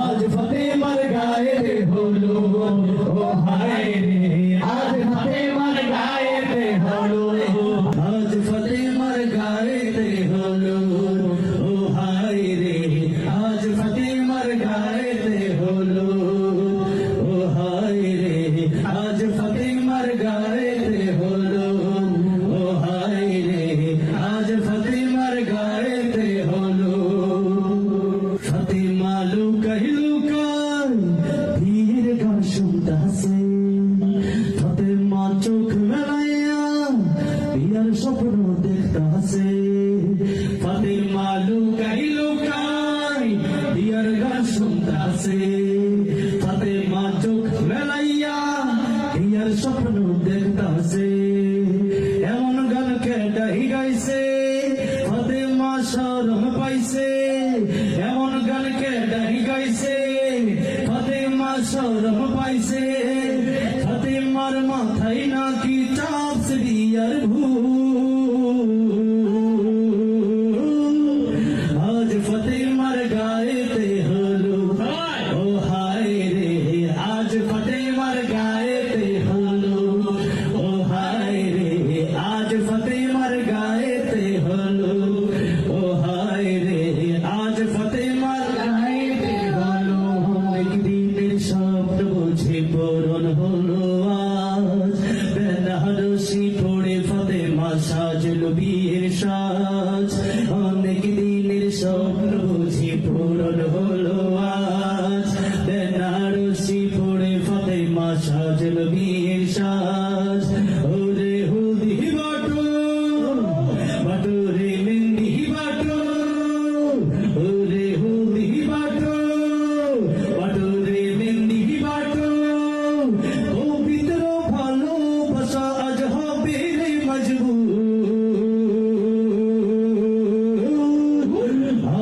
আজ ফাতেমার গায়েতে হলো ও হায় রে, আজ ফাতেমার গায়েতে হলো, আজ ফাতেমার গায়েতে হলো ও হায় রে, আজ ফাতেমার গায়েতে হলো ও হায় রে, আজ ফাতেমার গায়েতে হলো ও হায় রে, আজ ফাতেমার গায়েতে হলো। ফাতেমা লুকাই লুকাই ধীর গান শুনতাছে, ফাতেমা চোখ মেলাইয়া বিয়ার স্বপ্ন দেখতাছে, ফাতেমা লুকাই লুকাই বিয়ার গান শুনতাছে, ফাতেমা চোখ মেলাইয়া বিয়ার স্বপ্ন দেখতাছে। এমন গান কেটাই গাইছে ফাতেমা শরম পাইছে, এমন গান কেটাই গাইছে ফাতেমা শরম পাইছে, ফাতেমার মাথায় নাকি চাপছে বিয়ার ভূত। আজ ফাতেমার গায়েতে হলো ও হায় রে, আজ ফাতেমার গায়েতে হলো ও হায় রে, আজ ফাতেমার গায়েতে হলো ও হায় রে, আজ ফাতেমার গায়েতে হলো। একদিনের স্বপ্ন বুঝে পূরণ হলো আজ, বেনারসি পড়ে ফাতেমা সাজলো বিয়ের সাজ। অনেক দিনের স্বপ্ন বুঝে পূরণ হলো আজ, বেনারসি পড়ে ফাতেমা সাজলো বিয়ের সাজ। ওরে হলদি বাটো বাটো রে মেহেন্দি বাটো, ওরে হলদি বাটো বাটো রে মেহেন্দি বাটো, পবিত্র ভালোবাসা আজ হবে রে মজবুত।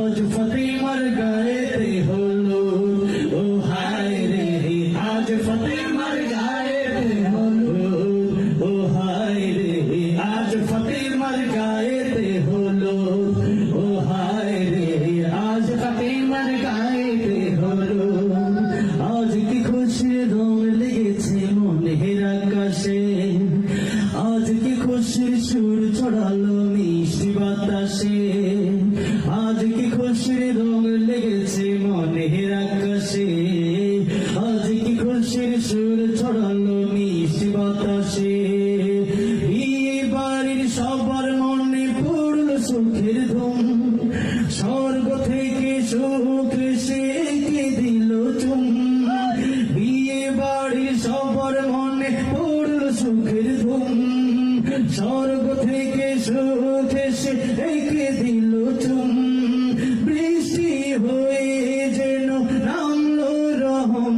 আজ ফাতেমার গায়েতে হলো ও হায় রে, আজ ফাতেমার গায়েতে হলো ও হায় রে, আজ ফাতেমার গায়েতে হলো ও হায় রে, আজ ফাতেমার গায়েতে হলো। আজ কি খুশির রং লেগেছে মনের আকাশে, আজ কি খুশির সুর ছড়ালো মিষ্টি বাতাসে, আজ কি খুশির রং লেগেছে মনের আকাশে, আজ কি খুশির সুর ছড়ালো মিষ্টি বাতাসে। বিয়ে বাড়ির সবার মনে পড়লো সুখের ধুম, স্বর্গ থেকে সুখ সে কে দিল চুম। বিয়ে বাড়ির সবার মনে পড়লো সুখের ধুম, স্বর্গ থেকে সুখ সে কে দিল চুম। বৃষ্টি হয়ে যেন নামলো রহম,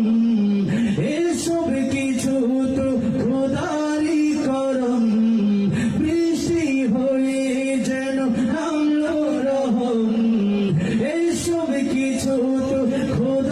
এসব কিছু তো খোদারি করম। বৃষ্টি হয়ে যেন নামলো রহম, এসব কিছু তো খোদা